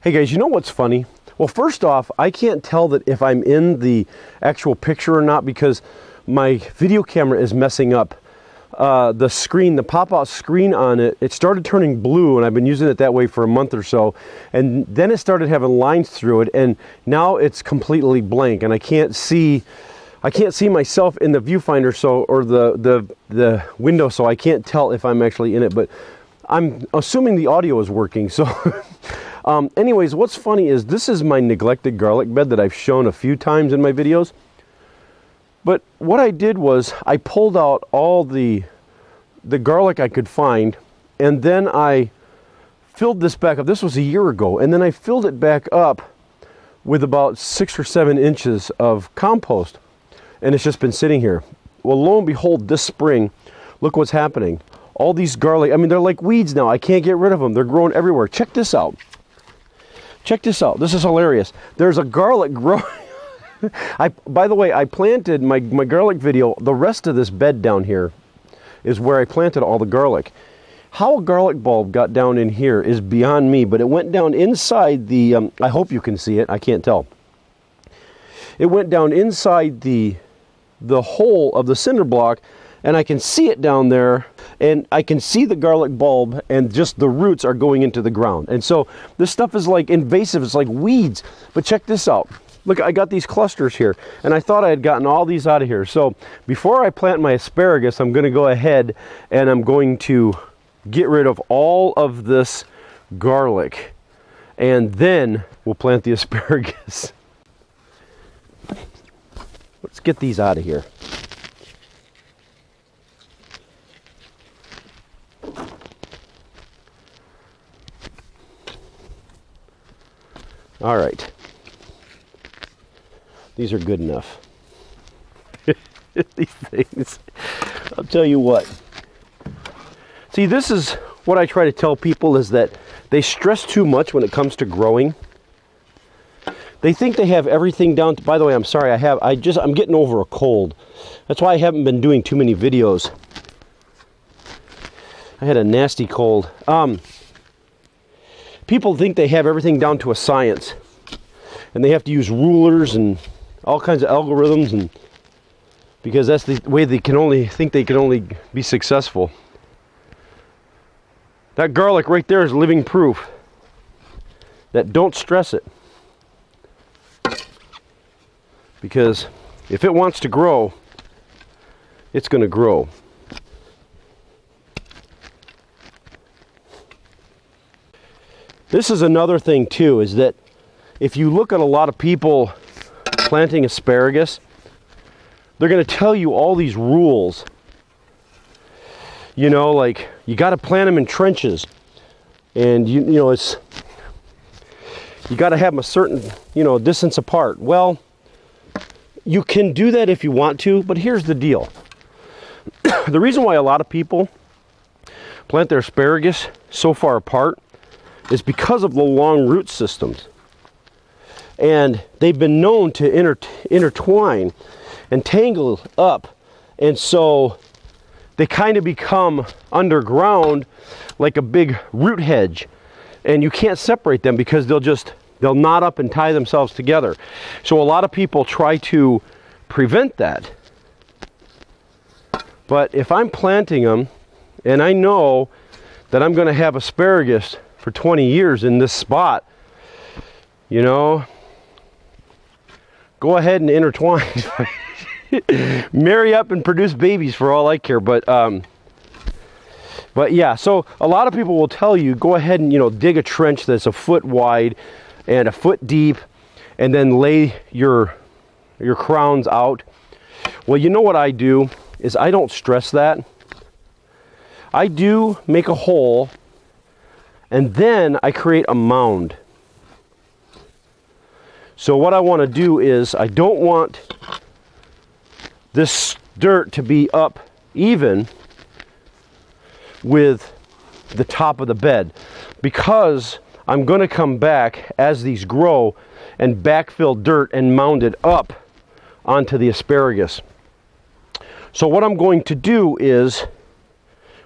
Hey guys, you know what's funny? Well, first off, I can't tell that if I'm in the actual picture or not because my video camera is messing up. The screen, the pop-out screen on it, it started turning blue, and I've been using it that way for a month or so, and then it started having lines through it, and now it's completely blank, and I can't see myself in the viewfinder, so, or the window, so I can't tell if I'm actually in it, but I'm assuming the audio is working, so anyways, what's funny is this is my neglected garlic bed that I've shown a few times in my videos. But what I did was I pulled out all the garlic I could find, and then I filled this back up. This was a year ago, and then I filled it back up with about 6 or 7 inches of compost, and it's just been sitting here. Well, lo and behold, this spring, look what's happening. All these garlic, I mean, they're like weeds now. I can't get rid of them. They're growing everywhere. Check this out. Check this out. This is hilarious. There's a garlic growing. By the way, I planted my garlic video. The rest of this bed down here is where I planted all the garlic. How a garlic bulb got down in here is beyond me, but it went down inside the, I hope you can see it. I can't tell. It went down inside the hole of the cinder block, and I can see it down there, and I can see the garlic bulb, and just the roots are going into the ground. And so this stuff is like invasive. It's like weeds. But check this out. Look, I got these clusters here, and I thought I had gotten all these out of here. So before I plant my asparagus, I'm going to go ahead and I'm going to get rid of all of this garlic, and then we'll plant the asparagus. Let's get these out of here. All right. These are good enough. These things, I'll tell you what. See, this is what I try to tell people, is that they stress too much when it comes to growing. They think they have everything down. By the way, I'm sorry, I'm getting over a cold. That's why I haven't been doing too many videos. I had a nasty cold. People think they have everything down to a science, and they have to use rulers and all kinds of algorithms, and because that's the way they can only be successful. That garlic right there is living proof that don't stress it, because if it wants to grow, it's going to grow. This is another thing too, is that if you look at a lot of people planting asparagus, they're going to tell you all these rules. You know, like you got to plant them in trenches, and you know you got to have them a certain distance apart. Well, you can do that if you want to, but here's the deal. The reason why a lot of people plant their asparagus so far apart is because of the long root systems. And they've been known to intertwine and tangle up. And so they kind of become underground like a big root hedge. And you can't separate them because they'll knot up and tie themselves together. So a lot of people try to prevent that. But if I'm planting them and I know that I'm going to have asparagus for 20 years in this spot, go ahead and intertwine. Marry up and produce babies for all I care. But yeah, so a lot of people will tell you, go ahead and dig a trench that's a foot wide and a foot deep, and then lay your crowns out. Well, you know what I do is I don't stress that. I do make a hole, and then I create a mound. So what I want to do is, I don't want this dirt to be up even with the top of the bed, because I'm going to come back as these grow and backfill dirt and mound it up onto the asparagus. So what I'm going to do is,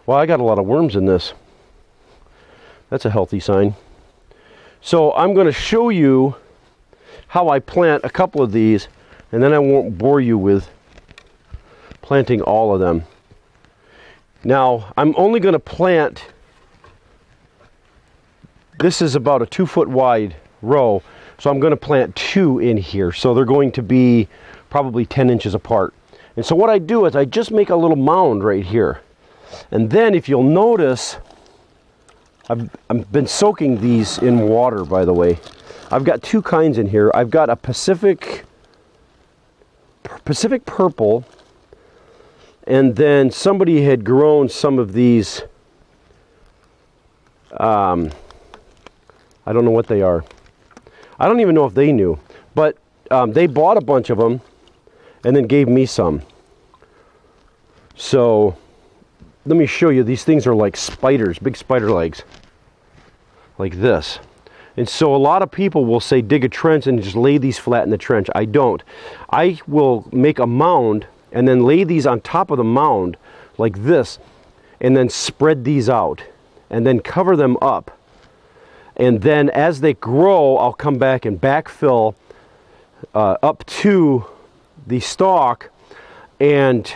well, I got a lot of worms in this. That's a healthy sign. So I'm going to show you how I plant a couple of these, and then I won't bore you with planting all of them. Now, I'm only going to plant, this is about a 2-foot wide row, so I'm going to plant 2 in here. So they're going to be probably 10 inches apart. And so what I do is I just make a little mound right here. And then if you'll notice, I've been soaking these in water, by the way. I've got 2 kinds in here. I've got a Pacific purple, and then somebody had grown some of these, I don't know what they are. I don't even know if they knew, but they bought a bunch of them and then gave me some. So let me show you. These things are like spiders, big spider legs, like this. And so a lot of people will say dig a trench and just lay these flat in the trench. I don't. I will make a mound and then lay these on top of the mound like this, and then spread these out and then cover them up. And then as they grow, I'll come back and backfill up to the stalk, and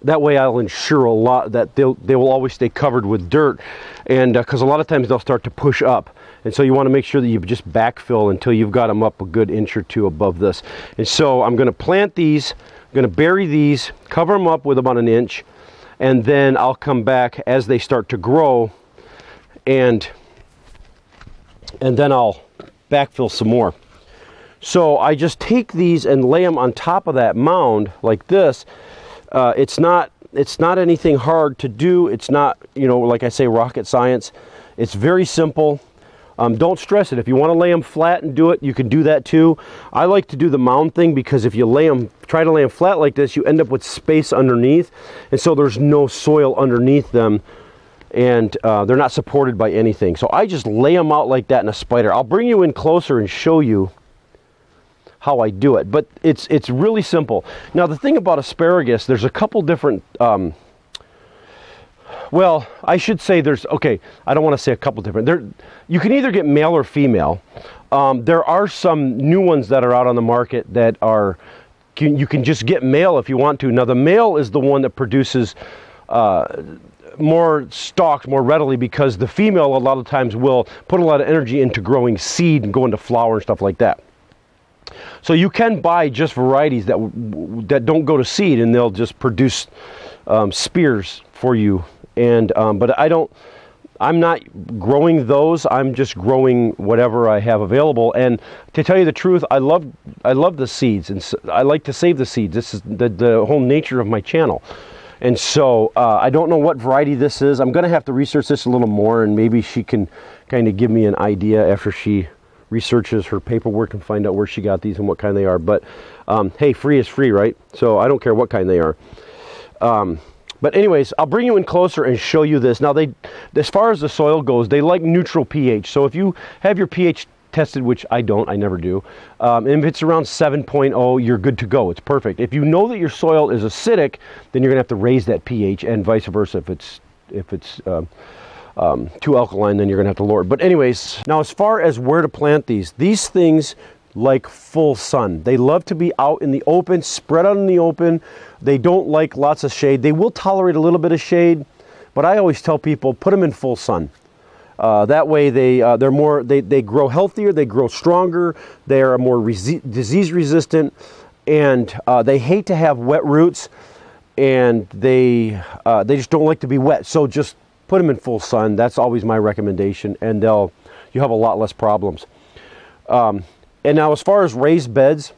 that way I'll ensure a lot that they will always stay covered with dirt, and because a lot of times they'll start to push up. And so you want to make sure that you just backfill until you've got them up a good inch or 2 above this. And so I'm going to plant these, I'm going to bury these, cover them up with about 1 inch, and then I'll come back as they start to grow, and then I'll backfill some more. So I just take these and lay them on top of that mound like this. It's not anything hard to do. It's not, like I say, rocket science. It's very simple. Don't stress it. If you want to lay them flat and do it, you can do that too. I like to do the mound thing because if you try to lay them flat like this, you end up with space underneath, and so there's no soil underneath them, and they're not supported by anything. So I just lay them out like that in a spider. I'll bring you in closer and show you how I do it, but it's really simple. Now the thing about asparagus, there's a couple different well, I should say I don't want to say a couple different. You can either get male or female. There are some new ones that are out on the market that you can just get male if you want to. Now the male is the one that produces more stalks more readily, because the female a lot of times will put a lot of energy into growing seed and go into flower and stuff like that. So you can buy just varieties that don't go to seed, and they'll just produce spears for you. And but I'm not growing those. I'm just growing whatever I have available. And to tell you the truth, I love the seeds, and I like to save the seeds. This is the whole nature of my channel. And so I don't know what variety this is. I'm going to have to research this a little more, and maybe she can kind of give me an idea after she researches her paperwork and find out where she got these and what kind they are. But hey, free is free, right? So I don't care what kind they are. But anyways, I'll bring you in closer and show you this. Now, as far as the soil goes, they like neutral pH. So if you have your pH tested, which I don't, I never do, and if it's around 7.0, you're good to go. It's perfect. If you know that your soil is acidic, then you're going to have to raise that pH, and vice versa. If it's too alkaline, then you're going to have to lower it. But anyways, now as far as where to plant these things like full sun. They love to be out in the open, spread out in the open. They don't like lots of shade. They will tolerate a little bit of shade, but I always tell people, put them in full sun. That way they grow healthier, they grow stronger, they are more disease resistant, and they hate to have wet roots, and they just don't like to be wet. So just put them in full sun. That's always my recommendation, and you'll have a lot less problems. And now as far as raised beds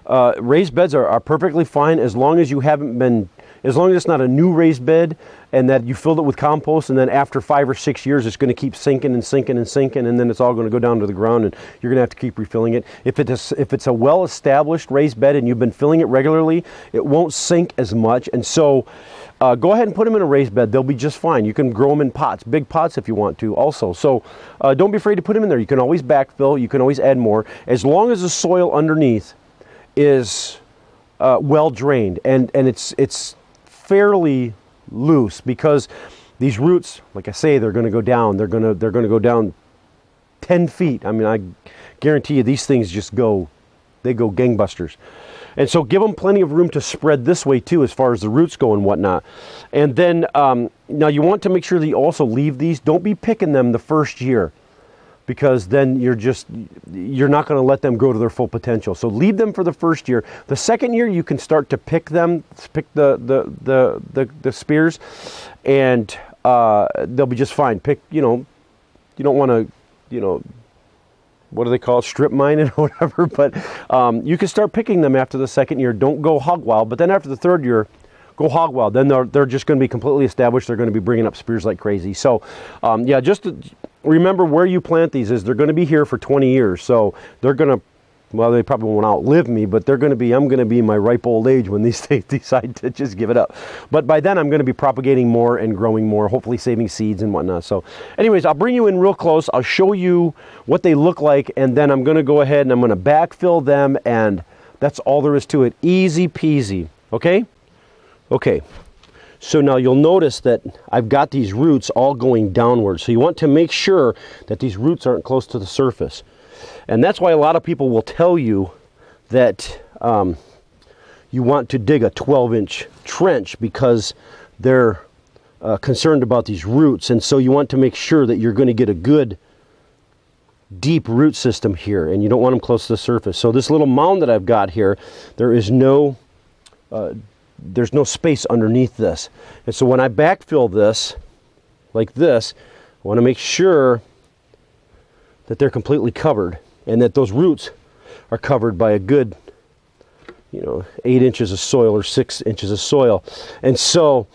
are perfectly fine as long as as long as it's not a new raised bed, and that you filled it with compost, and then after 5 or 6 years it's going to keep sinking and sinking and sinking, and then it's all going to go down to the ground, and you're going to have to keep refilling it. If it's a well-established raised bed and you've been filling it regularly, it won't sink as much. And so go ahead and put them in a raised bed. They'll be just fine. You can grow them in pots, big pots if you want to also. So don't be afraid to put them in there. You can always backfill. You can always add more, as long as the soil underneath is well drained and it's fairly loose, because these roots, like I say, they're going to go down. They're going to go down 10 feet. I mean, I guarantee you these things just go, they go gangbusters. And so give them plenty of room to spread this way too, as far as the roots go and whatnot. And then now you want to make sure that you also leave these. Don't be picking them the first year, because then you're not going to let them grow to their full potential. So leave them for the first year. The second year you can start to pick them, pick the spears, and they'll be just fine. Pick, you don't want to, what do they call it, strip mining or whatever, but you can start picking them after the second year. Don't go hog wild, but then after the third year, go hog wild. Then they're just going to be completely established. They're going to be bringing up spears like crazy. So yeah, just remember where you plant these is they're going to be here for 20 years. So they're going to, well, they probably won't outlive me, but I'm going to be in my ripe old age when these things decide to just give it up. But by then I'm going to be propagating more and growing more, hopefully saving seeds and whatnot. So anyways, I'll bring you in real close. I'll show you what they look like, and then I'm going to go ahead and I'm going to backfill them, and that's all there is to it. Easy peasy. Okay? Okay. So now you'll notice that I've got these roots all going downward. So you want to make sure that these roots aren't close to the surface. And that's why a lot of people will tell you that you want to dig a 12-inch trench, because they're concerned about these roots. And so you want to make sure that you're going to get a good deep root system here, and you don't want them close to the surface. So this little mound that I've got here, there's no space underneath this. And so when I backfill this like this, I want to make sure that they're completely covered, and that those roots are covered by a good 8 inches of soil or 6 inches of soil. And so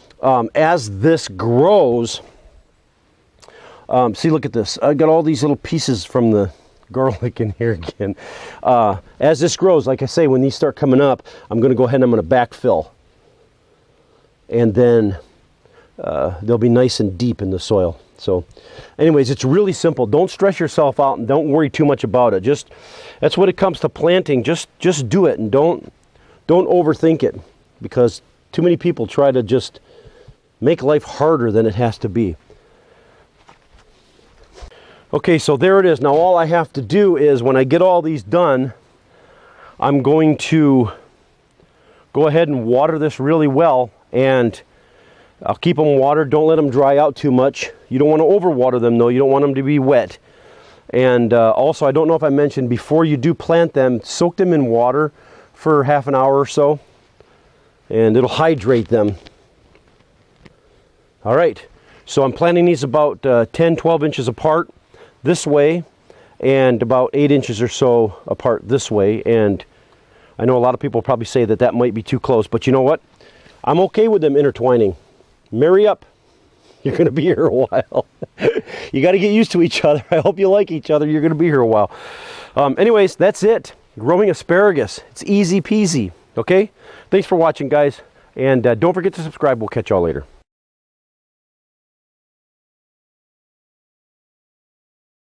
as this grows, see, look at this. I got all these little pieces from the garlic in here again. As this grows, like I say, when these start coming up, I'm going to go ahead and I'm going to backfill, and then they'll be nice and deep in the soil. So anyways, it's really simple. Don't stress yourself out, and don't worry too much about it. That's what it comes to planting. Just do it, and don't overthink it, because too many people try to just make life harder than it has to be. Okay, so there it is. Now all I have to do is, when I get all these done, I'm going to go ahead and water this really well, and I'll keep them watered. Don't let them dry out too much. You don't want to overwater them though. You don't want them to be wet. And also, I don't know if I mentioned, before you do plant them, soak them in water for half an hour or so, and it'll hydrate them. All right, so I'm planting these about 10-12 inches apart this way, and about 8 inches or so apart this way. And I know a lot of people probably say that might be too close, but you know what? I'm okay with them intertwining. Marry up. You're going to be here a while. You got to get used to each other. I hope you like each other. You're going to be here a while. Anyways, that's it. Growing asparagus. It's easy peasy. Okay? Thanks for watching, guys. And don't forget to subscribe. We'll catch y'all later.